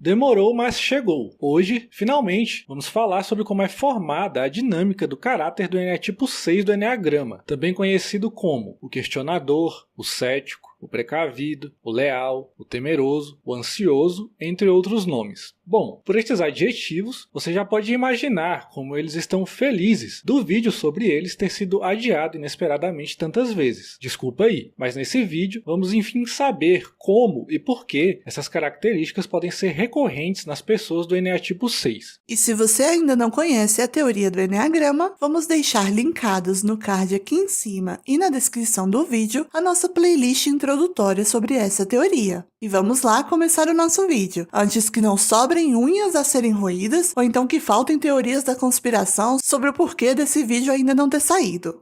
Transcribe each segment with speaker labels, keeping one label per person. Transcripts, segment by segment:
Speaker 1: Demorou, mas chegou. Hoje, finalmente, vamos falar sobre como é formada a dinâmica do caráter do Eneatipo 6 do Eneagrama, também conhecido como o questionador, o cético, o precavido, o leal, o temeroso, o ansioso, entre outros nomes. Bom, por estes adjetivos, você já pode imaginar como eles estão felizes do vídeo sobre eles ter sido adiado inesperadamente tantas vezes. Desculpa aí, mas nesse vídeo vamos enfim saber como e por que essas características podem ser recorrentes nas pessoas do Eneatipo 6.
Speaker 2: E se você ainda não conhece a teoria do Eneagrama, vamos deixar linkados no card aqui em cima e na descrição do vídeo a nossa playlist introdutória sobre essa teoria. E vamos lá começar o nosso vídeo, antes que não sobrem unhas a serem roídas ou então que faltem teorias da conspiração sobre o porquê desse vídeo ainda não ter saído.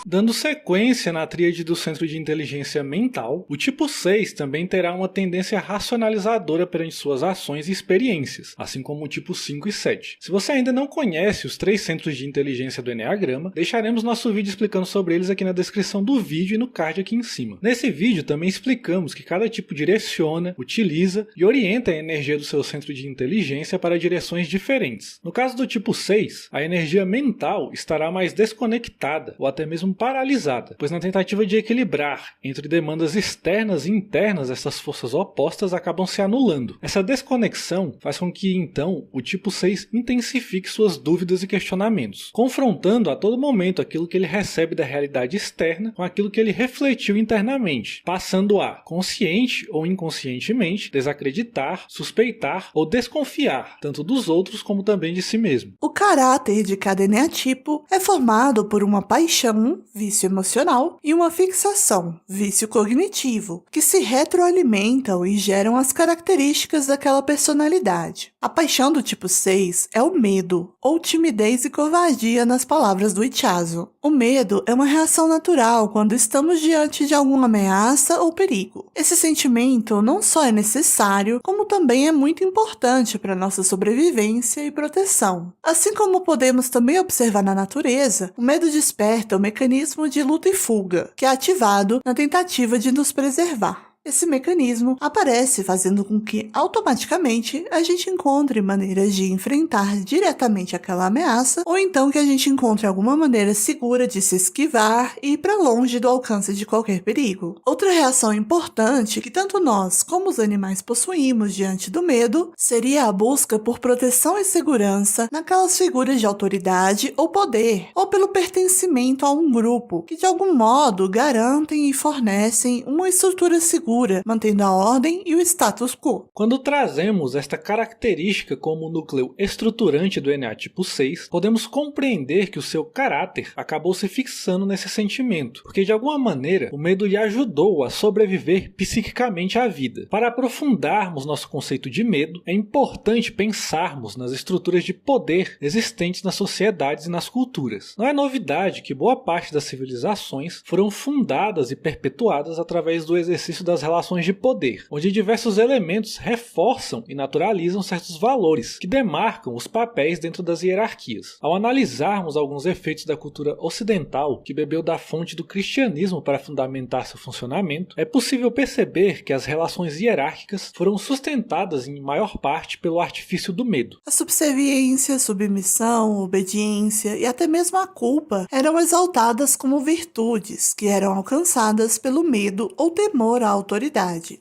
Speaker 1: Dando sequência na tríade do Centro de Inteligência Mental, o tipo 6 também terá uma tendência racionalizadora perante suas ações e experiências, assim como o tipo 5 e 7. Se você ainda não conhece os 3 centros de inteligência do Eneagrama, deixaremos nosso vídeo explicando sobre eles aqui na descrição do vídeo e no card aqui em cima. Nesse vídeo também explicamos que cada tipo direciona, utiliza e orienta a energia do seu centro de inteligência para direções diferentes. No caso do tipo 6, a energia mental estará mais desconectada ou até mesmo paralisada, pois na tentativa de equilibrar entre demandas externas e internas, essas forças opostas acabam se anulando. Essa desconexão faz com que, então, o tipo 6 intensifique suas dúvidas e questionamentos, confrontando a todo momento aquilo que ele recebe da realidade externa com aquilo que ele refletiu internamente, passando a, consciente ou inconscientemente, desacreditar, suspeitar ou desconfiar, tanto dos outros como também de si mesmo.
Speaker 2: O caráter de cada eneatipo é formado por uma paixão, vício emocional, e uma fixação, vício cognitivo, que se retroalimentam e geram as características daquela personalidade. A paixão do tipo 6 é o medo, ou timidez e covardia nas palavras do Ichazo. O medo é uma reação natural quando estamos diante de alguma ameaça ou perigo. Esse sentimento não só é necessário, como também é muito importante para nossa sobrevivência e proteção. Assim como podemos também observar na natureza, o medo desperta o mecanismo de luta e fuga, que é ativado na tentativa de nos preservar. Esse mecanismo aparece fazendo com que, automaticamente, a gente encontre maneiras de enfrentar diretamente aquela ameaça, ou então que a gente encontre alguma maneira segura de se esquivar e ir para longe do alcance de qualquer perigo. Outra reação importante que tanto nós como os animais possuímos diante do medo seria a busca por proteção e segurança naquelas figuras de autoridade ou poder, ou pelo pertencimento a um grupo, que de algum modo garantem e fornecem uma estrutura segura, mantendo a ordem e o status quo.
Speaker 1: Quando trazemos esta característica como núcleo estruturante do Eneatipo 6, podemos compreender que o seu caráter acabou se fixando nesse sentimento, porque de alguma maneira o medo lhe ajudou a sobreviver psiquicamente à vida. Para aprofundarmos nosso conceito de medo, é importante pensarmos nas estruturas de poder existentes nas sociedades e nas culturas. Não é novidade que boa parte das civilizações foram fundadas e perpetuadas através do exercício das relações de poder, onde diversos elementos reforçam e naturalizam certos valores que demarcam os papéis dentro das hierarquias. Ao analisarmos alguns efeitos da cultura ocidental, que bebeu da fonte do cristianismo para fundamentar seu funcionamento, é possível perceber que as relações hierárquicas foram sustentadas em maior parte pelo artifício do medo.
Speaker 2: A subserviência, submissão, obediência e até mesmo a culpa eram exaltadas como virtudes que eram alcançadas pelo medo ou temor à autoridade,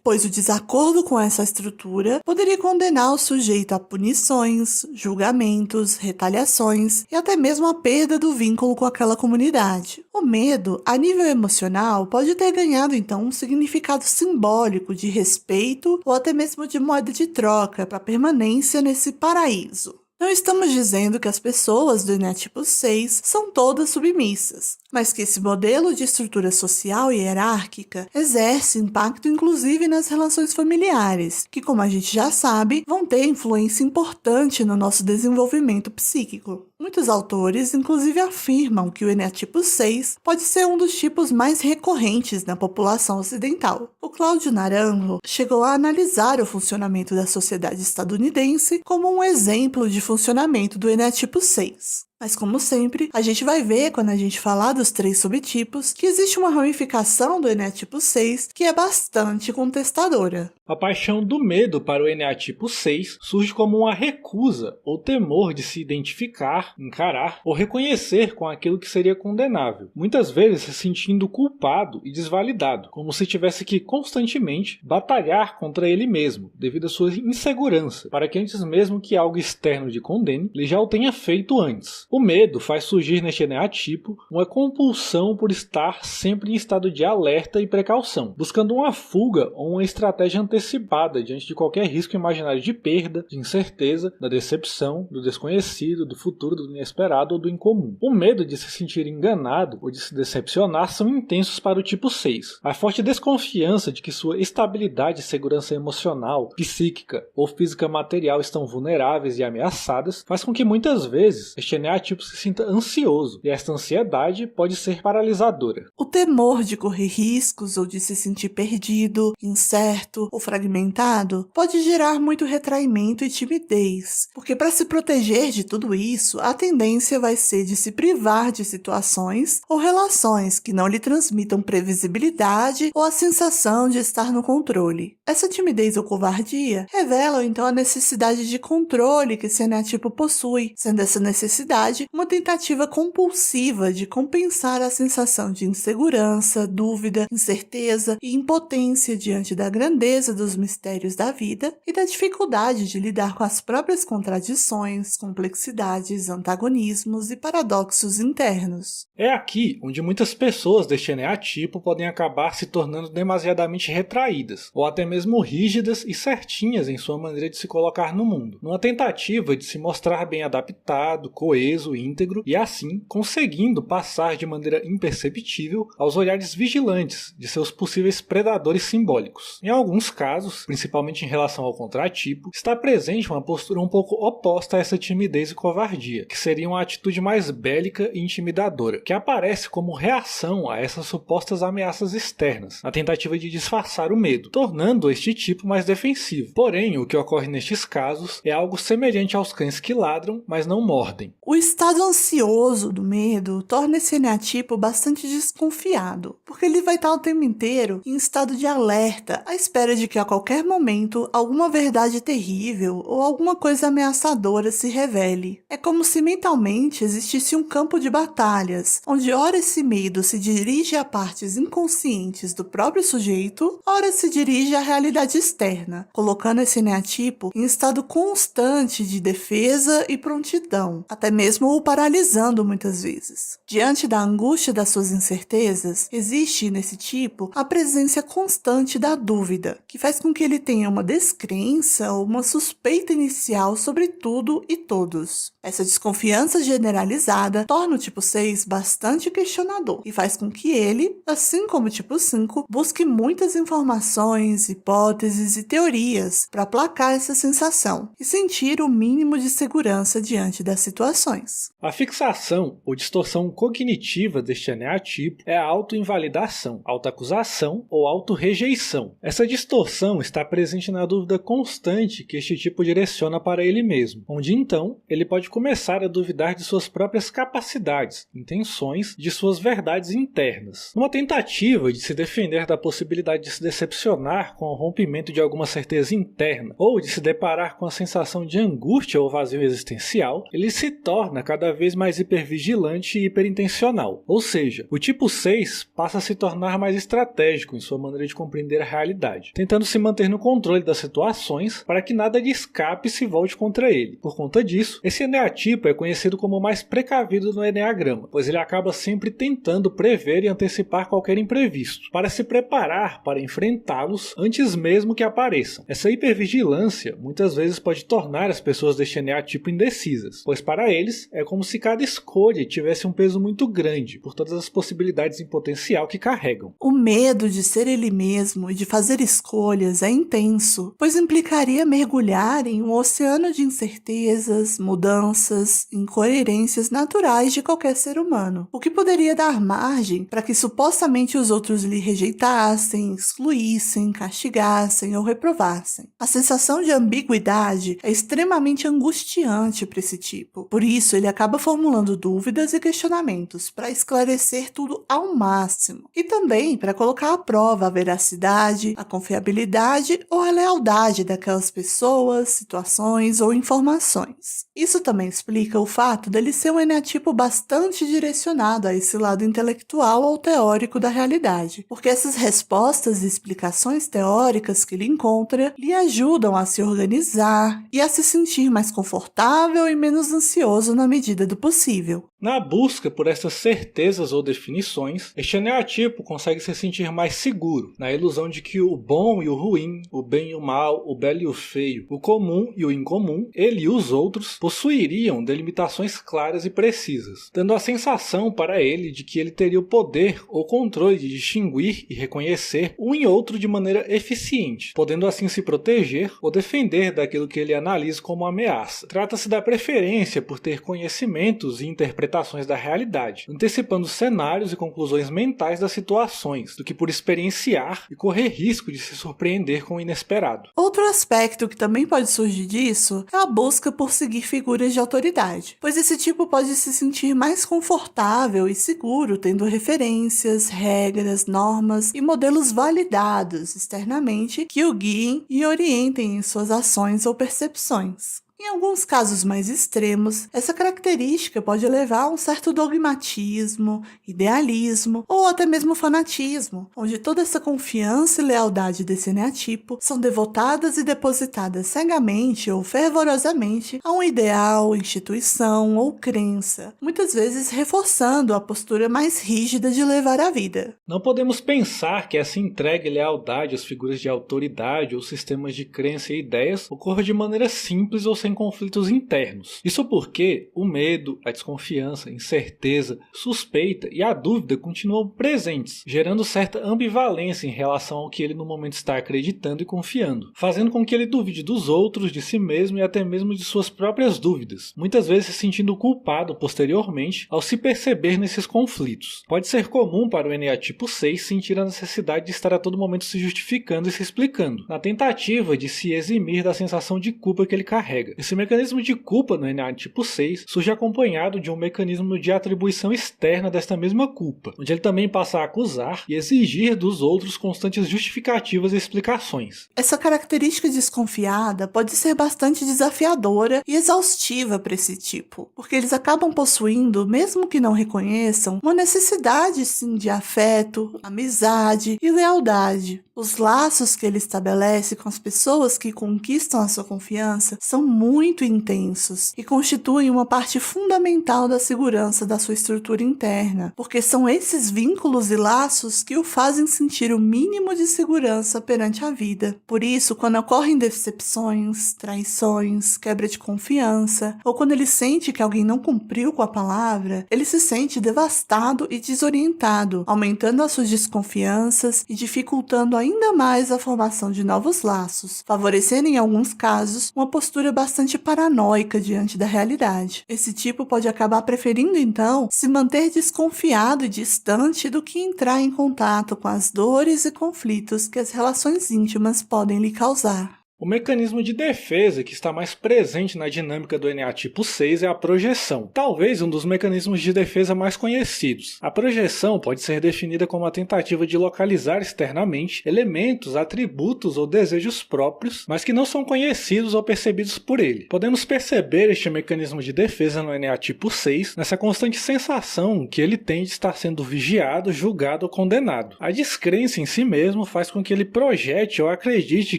Speaker 2: pois o desacordo com essa estrutura poderia condenar o sujeito a punições, julgamentos, retaliações e até mesmo a perda do vínculo com aquela comunidade. O medo, a nível emocional, pode ter ganhado então um significado simbólico de respeito ou até mesmo de moeda de troca para permanência nesse paraíso. Não estamos dizendo que as pessoas do Eneatipo 6 são todas submissas, mas que esse modelo de estrutura social e hierárquica exerce impacto inclusive nas relações familiares, que, como a gente já sabe, vão ter influência importante no nosso desenvolvimento psíquico. Muitos autores inclusive afirmam que o Eneatipo 6 pode ser um dos tipos mais recorrentes na população ocidental. O Cláudio Naranjo chegou a analisar o funcionamento da sociedade estadunidense como um exemplo de funcionamento do Eneatipo 6. Mas como sempre, a gente vai ver quando a gente falar dos 3 subtipos que existe uma ramificação do eneatipo 6 que é bastante contestadora.
Speaker 1: A paixão do medo para o eneatipo 6 surge como uma recusa ou temor de se identificar, encarar ou reconhecer com aquilo que seria condenável, muitas vezes se sentindo culpado e desvalidado, como se tivesse que constantemente batalhar contra ele mesmo, devido à sua insegurança, para que antes mesmo que algo externo lhe condene, ele já o tenha feito antes. O medo faz surgir neste eneatipo uma compulsão por estar sempre em estado de alerta e precaução, buscando uma fuga ou uma estratégia antecipada diante de qualquer risco imaginário de perda, de incerteza, da decepção, do desconhecido, do futuro, do inesperado ou do incomum. O medo de se sentir enganado ou de se decepcionar são intensos para o tipo 6. A forte desconfiança de que sua estabilidade e segurança emocional, psíquica ou física material estão vulneráveis e ameaçadas faz com que muitas vezes este eneatipo se sinta ansioso, e esta ansiedade pode ser paralisadora.
Speaker 2: O temor de correr riscos ou de se sentir perdido, incerto ou fragmentado pode gerar muito retraimento e timidez, porque para se proteger de tudo isso, a tendência vai ser de se privar de situações ou relações que não lhe transmitam previsibilidade ou a sensação de estar no controle. Essa timidez ou covardia revelam então a necessidade de controle que esse eneatipo possui, sendo essa necessidade uma tentativa compulsiva de compensar a sensação de insegurança, dúvida, incerteza e impotência diante da grandeza dos mistérios da vida e da dificuldade de lidar com as próprias contradições, complexidades, antagonismos e paradoxos internos.
Speaker 1: É aqui onde muitas pessoas deste eneatipo podem acabar se tornando demasiadamente retraídas, ou até mesmo rígidas e certinhas em sua maneira de se colocar no mundo, numa tentativa de se mostrar bem adaptado, coeso, íntegro e assim conseguindo passar de maneira imperceptível aos olhares vigilantes de seus possíveis predadores simbólicos. Em alguns casos, principalmente em relação ao contratipo, está presente uma postura um pouco oposta a essa timidez e covardia, que seria uma atitude mais bélica e intimidadora, que aparece como reação a essas supostas ameaças externas, na tentativa de disfarçar o medo, tornando este tipo mais defensivo. Porém, o que ocorre nestes casos é algo semelhante aos cães que ladram, mas não mordem.
Speaker 2: O estado ansioso do medo torna esse eneatipo bastante desconfiado, porque ele vai estar o tempo inteiro em estado de alerta, à espera de que a qualquer momento alguma verdade terrível ou alguma coisa ameaçadora se revele. É como se mentalmente existisse um campo de batalhas, onde ora esse medo se dirige a partes inconscientes do próprio sujeito, ora se dirige à realidade externa, colocando esse eneatipo em estado constante de defesa e prontidão, até mesmo o paralisando muitas vezes. Diante da angústia das suas incertezas, existe nesse tipo a presença constante da dúvida, que faz com que ele tenha uma descrença ou uma suspeita inicial sobre tudo e todos. Essa desconfiança generalizada torna o tipo 6 bastante questionador e faz com que ele, assim como o tipo 5, busque muitas informações, hipóteses e teorias para aplacar essa sensação e sentir o mínimo de segurança diante das situações.
Speaker 1: A fixação ou distorção cognitiva deste eneatipo é a autoinvalidação, autoacusação ou autorrejeição. Essa distorção está presente na dúvida constante que este tipo direciona para ele mesmo, onde então ele pode começar a duvidar de suas próprias capacidades, intenções e de suas verdades internas. Numa tentativa de se defender da possibilidade de se decepcionar com o rompimento de alguma certeza interna ou de se deparar com a sensação de angústia ou vazio existencial, ele se torna cada vez mais hipervigilante e hiperintencional. Ou seja, o tipo 6 passa a se tornar mais estratégico em sua maneira de compreender a realidade, tentando se manter no controle das situações para que nada lhe escape e se volte contra ele. Por conta disso, esse eneatipo é conhecido como o mais precavido no eneagrama, pois ele acaba sempre tentando prever e antecipar qualquer imprevisto, para se preparar para enfrentá-los antes mesmo que apareçam. Essa hipervigilância muitas vezes pode tornar as pessoas deste eneatipo indecisas, pois para eles é como se cada escolha tivesse um peso muito grande, por todas as possibilidades em potencial que carregam.
Speaker 2: O medo de ser ele mesmo e de fazer escolhas é intenso, pois implicaria mergulhar em um oceano de incertezas, mudanças, incoerências naturais de qualquer ser humano, o que poderia dar margem para que supostamente os outros lhe rejeitassem, excluíssem, castigassem ou reprovassem. A sensação de ambiguidade é extremamente angustiante para esse tipo. Por isso isso, ele acaba formulando dúvidas e questionamentos para esclarecer tudo ao máximo e também para colocar à prova a veracidade, a confiabilidade ou a lealdade daquelas pessoas, situações ou informações. Isso também explica o fato dele ser um eneatipo bastante direcionado a esse lado intelectual ou teórico da realidade, porque essas respostas e explicações teóricas que ele encontra lhe ajudam a se organizar e a se sentir mais confortável e menos ansioso na medida do possível.
Speaker 1: Na busca por essas certezas ou definições, este eneatipo consegue se sentir mais seguro, na ilusão de que o bom e o ruim, o bem e o mal, o belo e o feio, o comum e o incomum, ele e os outros, possuiriam delimitações claras e precisas, dando a sensação para ele de que ele teria o poder ou controle de distinguir e reconhecer um e outro de maneira eficiente, podendo assim se proteger ou defender daquilo que ele analisa como ameaça. Trata-se da preferência por ter conhecimentos e interpretações da realidade, antecipando cenários e conclusões mentais das situações, do que por experienciar e correr risco de se surpreender com o inesperado.
Speaker 2: Outro aspecto que também pode surgir disso é a busca por seguir figuras de autoridade, pois esse tipo pode se sentir mais confortável e seguro tendo referências, regras, normas e modelos validados externamente que o guiem e orientem em suas ações ou percepções. Em alguns casos mais extremos, essa característica pode levar a um certo dogmatismo, idealismo ou até mesmo fanatismo, onde toda essa confiança e lealdade desse eneatipo são devotadas e depositadas cegamente ou fervorosamente a um ideal, instituição ou crença, muitas vezes reforçando a postura mais rígida de levar a vida.
Speaker 1: Não podemos pensar que essa entrega e lealdade às figuras de autoridade ou sistemas de crença e ideias ocorra de maneira simples ou sem conflitos internos. Isso porque o medo, a desconfiança, a incerteza, suspeita e a dúvida continuam presentes, gerando certa ambivalência em relação ao que ele no momento está acreditando e confiando, fazendo com que ele duvide dos outros, de si mesmo e até mesmo de suas próprias dúvidas, muitas vezes se sentindo culpado posteriormente ao se perceber nesses conflitos. Pode ser comum para o eneatipo 6 sentir a necessidade de estar a todo momento se justificando e se explicando, na tentativa de se eximir da sensação de culpa que ele carrega. Esse mecanismo de culpa no eneatipo 6 surge acompanhado de um mecanismo de atribuição externa desta mesma culpa, onde ele também passa a acusar e exigir dos outros constantes justificativas e explicações.
Speaker 2: Essa característica desconfiada pode ser bastante desafiadora e exaustiva para esse tipo, porque eles acabam possuindo, mesmo que não reconheçam, uma necessidade sim de afeto, amizade e lealdade. Os laços que ele estabelece com as pessoas que conquistam a sua confiança são muito intensos e constituem uma parte fundamental da segurança da sua estrutura interna, porque são esses vínculos e laços que o fazem sentir o mínimo de segurança perante a vida. Por isso, quando ocorrem decepções, traições, quebra de confiança, ou quando ele sente que alguém não cumpriu com a palavra, ele se sente devastado e desorientado, aumentando as suas desconfianças e dificultando ainda mais a formação de novos laços, favorecendo em alguns casos uma postura bastante paranoica diante da realidade. Esse tipo pode acabar preferindo então se manter desconfiado e distante do que entrar em contato com as dores e conflitos que as relações íntimas podem lhe causar.
Speaker 1: O mecanismo de defesa que está mais presente na dinâmica do eneatipo 6 é a projeção, talvez um dos mecanismos de defesa mais conhecidos. A projeção pode ser definida como a tentativa de localizar externamente elementos, atributos ou desejos próprios, mas que não são conhecidos ou percebidos por ele. Podemos perceber este mecanismo de defesa no eneatipo 6 nessa constante sensação que ele tem de estar sendo vigiado, julgado ou condenado. A descrença em si mesmo faz com que ele projete ou acredite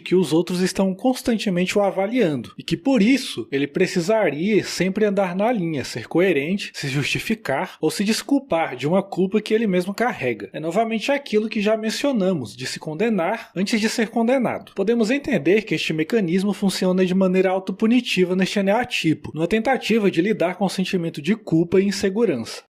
Speaker 1: que os outros estão constantemente o avaliando, e que por isso ele precisaria sempre andar na linha, ser coerente, se justificar ou se desculpar de uma culpa que ele mesmo carrega. É novamente aquilo que já mencionamos, de se condenar antes de ser condenado. Podemos entender que este mecanismo funciona de maneira autopunitiva neste eneatipo, numa tentativa de lidar com o sentimento de culpa e insegurança.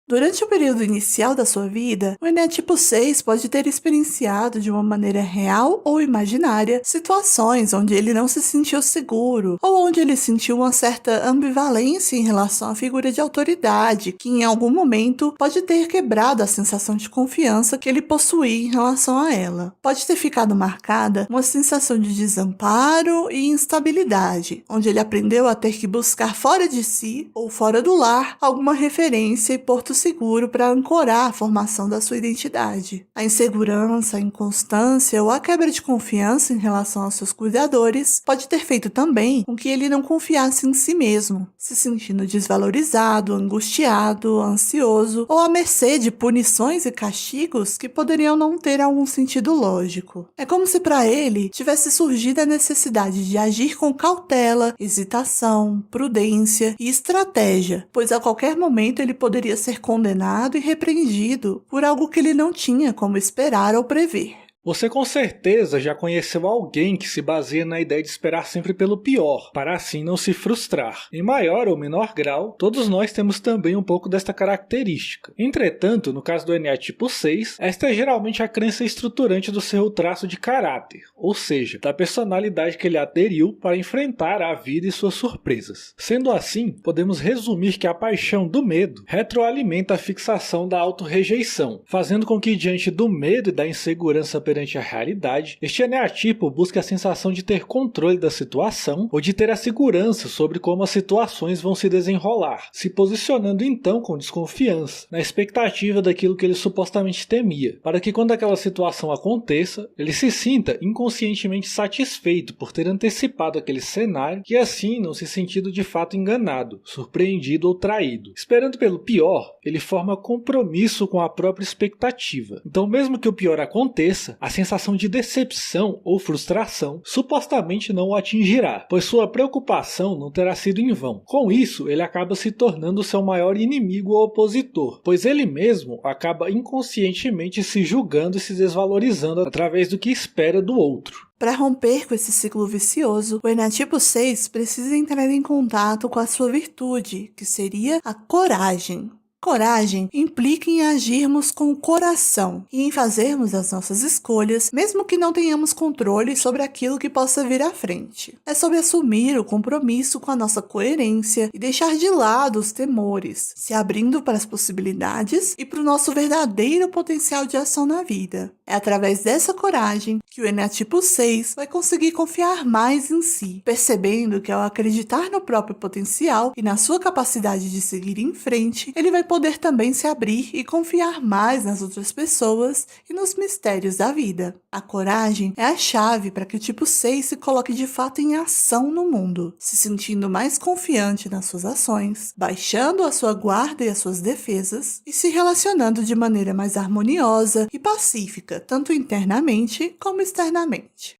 Speaker 2: Durante o período inicial da sua vida, o Eneatipo 6 pode ter experienciado de uma maneira real ou imaginária situações onde ele não se sentiu seguro ou onde ele sentiu uma certa ambivalência em relação à figura de autoridade, que em algum momento pode ter quebrado a sensação de confiança que ele possuía em relação a ela. Pode ter ficado marcada uma sensação de desamparo e instabilidade, onde ele aprendeu a ter que buscar fora de si ou fora do lar alguma referência e porto seguro para ancorar a formação da sua identidade. A insegurança, a inconstância ou a quebra de confiança em relação aos seus cuidadores pode ter feito também com que ele não confiasse em si mesmo, se sentindo desvalorizado, angustiado, ansioso ou à mercê de punições e castigos que poderiam não ter algum sentido lógico. É como se para ele tivesse surgido a necessidade de agir com cautela, hesitação, prudência e estratégia, pois a qualquer momento ele poderia ser condenado e repreendido por algo que ele não tinha como esperar ou prever.
Speaker 1: Você com certeza já conheceu alguém que se baseia na ideia de esperar sempre pelo pior, para assim não se frustrar. Em maior ou menor grau, todos nós temos também um pouco desta característica. Entretanto, no caso do Eneatipo 6, esta é geralmente a crença estruturante do seu traço de caráter, ou seja, da personalidade que ele aderiu para enfrentar a vida e suas surpresas. Sendo assim, podemos resumir que a paixão do medo retroalimenta a fixação da autorrejeição, fazendo com que diante do medo e da insegurança perante a realidade, este eneatipo busca a sensação de ter controle da situação ou de ter a segurança sobre como as situações vão se desenrolar, se posicionando então com desconfiança, na expectativa daquilo que ele supostamente temia, para que quando aquela situação aconteça, ele se sinta inconscientemente satisfeito por ter antecipado aquele cenário e assim não se sentido de fato enganado, surpreendido ou traído. Esperando pelo pior, ele forma compromisso com a própria expectativa. Então mesmo que o pior aconteça, a sensação de decepção ou frustração supostamente não o atingirá, pois sua preocupação não terá sido em vão. Com isso, ele acaba se tornando seu maior inimigo ou opositor, pois ele mesmo acaba inconscientemente se julgando e se desvalorizando através do que espera do outro.
Speaker 2: Para romper com esse ciclo vicioso, o Eneatipo 6 precisa entrar em contato com a sua virtude, que seria a coragem. Coragem implica em agirmos com o coração e em fazermos as nossas escolhas, mesmo que não tenhamos controle sobre aquilo que possa vir à frente. É sobre assumir o compromisso com a nossa coerência e deixar de lado os temores, se abrindo para as possibilidades e para o nosso verdadeiro potencial de ação na vida. É através dessa coragem que o Eneatipo 6 vai conseguir confiar mais em si, percebendo que ao acreditar no próprio potencial e na sua capacidade de seguir em frente, ele vai poder também se abrir e confiar mais nas outras pessoas e nos mistérios da vida. A coragem é a chave para que o tipo 6 se coloque de fato em ação no mundo, se sentindo mais confiante nas suas ações, baixando a sua guarda e as suas defesas e se relacionando de maneira mais harmoniosa e pacífica, tanto internamente como externamente.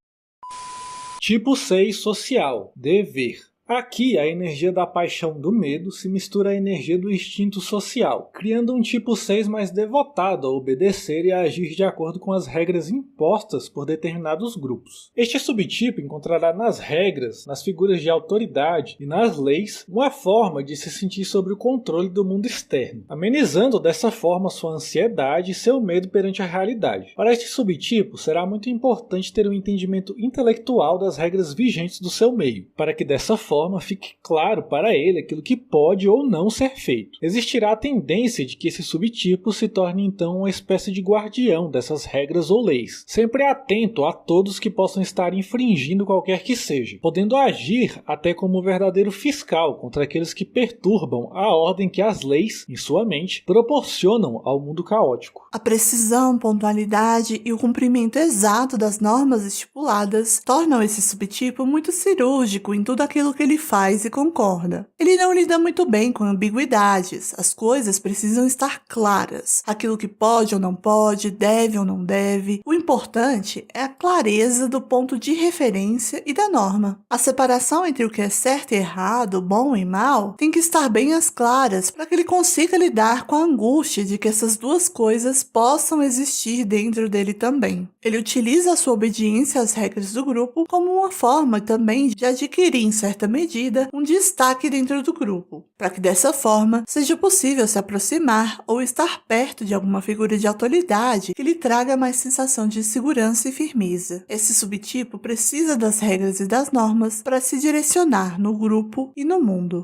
Speaker 1: Tipo 6 social, dever. Aqui, a energia da paixão do medo se mistura à energia do instinto social, criando um tipo 6 mais devotado a obedecer e a agir de acordo com as regras impostas por determinados grupos. Este subtipo encontrará nas regras, nas figuras de autoridade e nas leis uma forma de se sentir sob o controle do mundo externo, amenizando dessa forma sua ansiedade e seu medo perante a realidade. Para este subtipo, será muito importante ter um entendimento intelectual das regras vigentes do seu meio, para que dessa forma fique claro para ele aquilo que pode ou não ser feito. Existirá a tendência de que esse subtipo se torne então uma espécie de guardião dessas regras ou leis, sempre atento a todos que possam estar infringindo qualquer que seja, podendo agir até como um verdadeiro fiscal contra aqueles que perturbam a ordem que as leis, em sua mente, proporcionam ao mundo caótico.
Speaker 2: A precisão, pontualidade e o cumprimento exato das normas estipuladas tornam esse subtipo muito cirúrgico em tudo aquilo que ele faz e concorda. Ele não lida muito bem com ambiguidades, as coisas precisam estar claras, aquilo que pode ou não pode, deve ou não deve. O importante é a clareza do ponto de referência e da norma. A separação entre o que é certo e errado, bom e mal, tem que estar bem às claras para que ele consiga lidar com a angústia de que essas duas coisas possam existir dentro dele também. Ele utiliza a sua obediência às regras do grupo como uma forma também de adquirir, em certa medida, um destaque dentro do grupo, para que dessa forma seja possível se aproximar ou estar perto de alguma figura de autoridade que lhe traga mais sensação de segurança e firmeza. Esse subtipo precisa das regras e das normas para se direcionar no grupo e no mundo.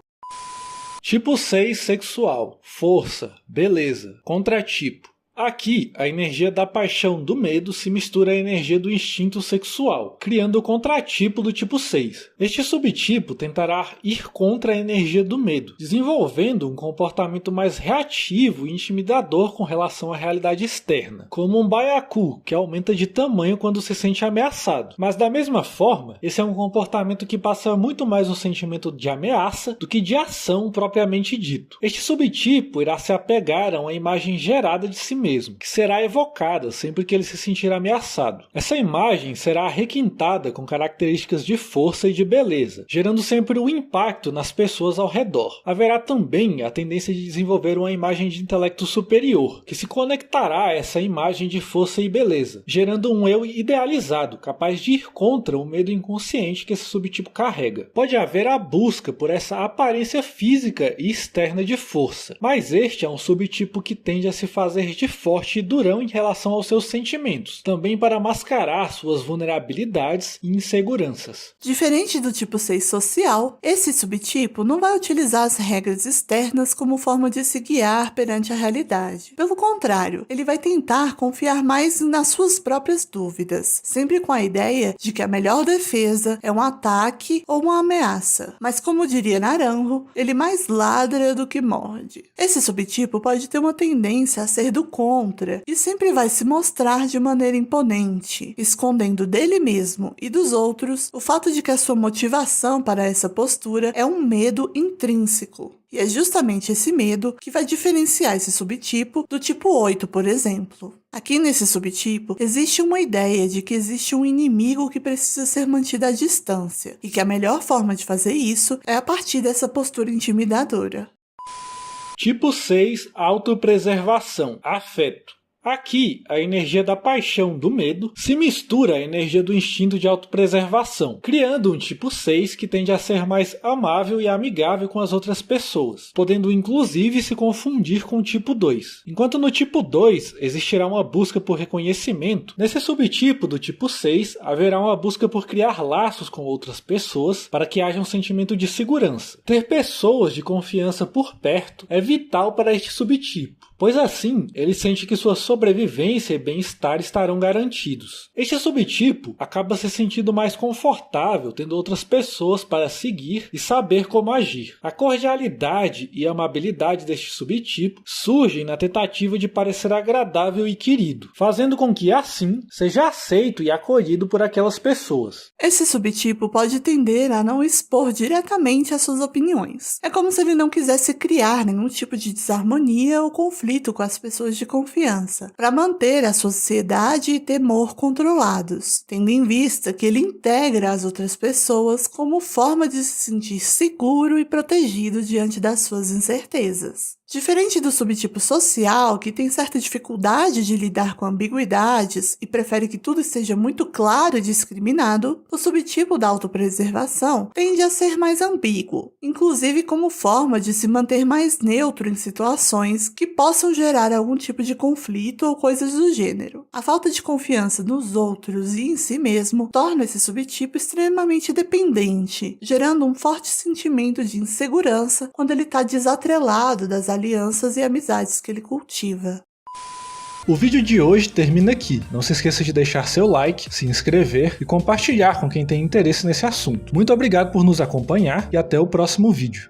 Speaker 1: Tipo 6 sexual, força, beleza, contratipo. Aqui, a energia da paixão do medo se mistura à energia do instinto sexual, criando o contratipo do tipo 6. Este subtipo tentará ir contra a energia do medo, desenvolvendo um comportamento mais reativo e intimidador com relação à realidade externa, como um baiacu, que aumenta de tamanho quando se sente ameaçado. Mas da mesma forma, esse é um comportamento que passa muito mais um sentimento de ameaça do que de ação propriamente dito. Este subtipo irá se apegar a uma imagem gerada de si mesmo, que será evocada sempre que ele se sentir ameaçado. Essa imagem será requintada com características de força e de beleza, gerando sempre um impacto nas pessoas ao redor. Haverá também a tendência de desenvolver uma imagem de intelecto superior, que se conectará a essa imagem de força e beleza, gerando um eu idealizado, capaz de ir contra o medo inconsciente que esse subtipo carrega. Pode haver a busca por essa aparência física e externa de força, mas este é um subtipo que tende a se fazer de forte e durão em relação aos seus sentimentos, também para mascarar suas vulnerabilidades e inseguranças.
Speaker 2: Diferente do tipo 6 social, esse subtipo não vai utilizar as regras externas como forma de se guiar perante a realidade. Pelo contrário, ele vai tentar confiar mais nas suas próprias dúvidas, sempre com a ideia de que a melhor defesa é um ataque ou uma ameaça. Mas como diria Naranjo, ele mais ladra do que morde. Esse subtipo pode ter uma tendência a ser do contra e sempre vai se mostrar de maneira imponente, escondendo dele mesmo e dos outros o fato de que a sua motivação para essa postura é um medo intrínseco. E é justamente esse medo que vai diferenciar esse subtipo do tipo 8, por exemplo. Aqui nesse subtipo, existe uma ideia de que existe um inimigo que precisa ser mantido à distância, e que a melhor forma de fazer isso é a partir dessa postura intimidadora.
Speaker 1: Tipo 6 autopreservação, afeto. Aqui, a energia da paixão do medo se mistura à energia do instinto de autopreservação, criando um tipo 6 que tende a ser mais amável e amigável com as outras pessoas, podendo inclusive se confundir com o tipo 2. Enquanto no tipo 2 existirá uma busca por reconhecimento, nesse subtipo do tipo 6 haverá uma busca por criar laços com outras pessoas para que haja um sentimento de segurança. Ter pessoas de confiança por perto é vital para este subtipo, pois assim ele sente que sua sobrevivência e bem-estar estarão garantidos. Este subtipo acaba se sentindo mais confortável tendo outras pessoas para seguir e saber como agir. A cordialidade e amabilidade deste subtipo surgem na tentativa de parecer agradável e querido, fazendo com que assim seja aceito e acolhido por aquelas pessoas.
Speaker 2: Esse subtipo pode tender a não expor diretamente as suas opiniões. É como se ele não quisesse criar nenhum tipo de desarmonia ou conflito com as pessoas de confiança, para manter a sociedade e temor controlados, tendo em vista que ele integra as outras pessoas como forma de se sentir seguro e protegido diante das suas incertezas. Diferente do subtipo social, que tem certa dificuldade de lidar com ambiguidades e prefere que tudo esteja muito claro e discriminado, o subtipo da autopreservação tende a ser mais ambíguo, inclusive como forma de se manter mais neutro em situações que possam gerar algum tipo de conflito ou coisas do gênero. A falta de confiança nos outros e em si mesmo torna esse subtipo extremamente dependente, gerando um forte sentimento de insegurança quando ele está desatrelado das alianças e amizades que ele cultiva.
Speaker 1: O vídeo de hoje termina aqui. Não se esqueça de deixar seu like, se inscrever e compartilhar com quem tem interesse nesse assunto. Muito obrigado por nos acompanhar e até o próximo vídeo.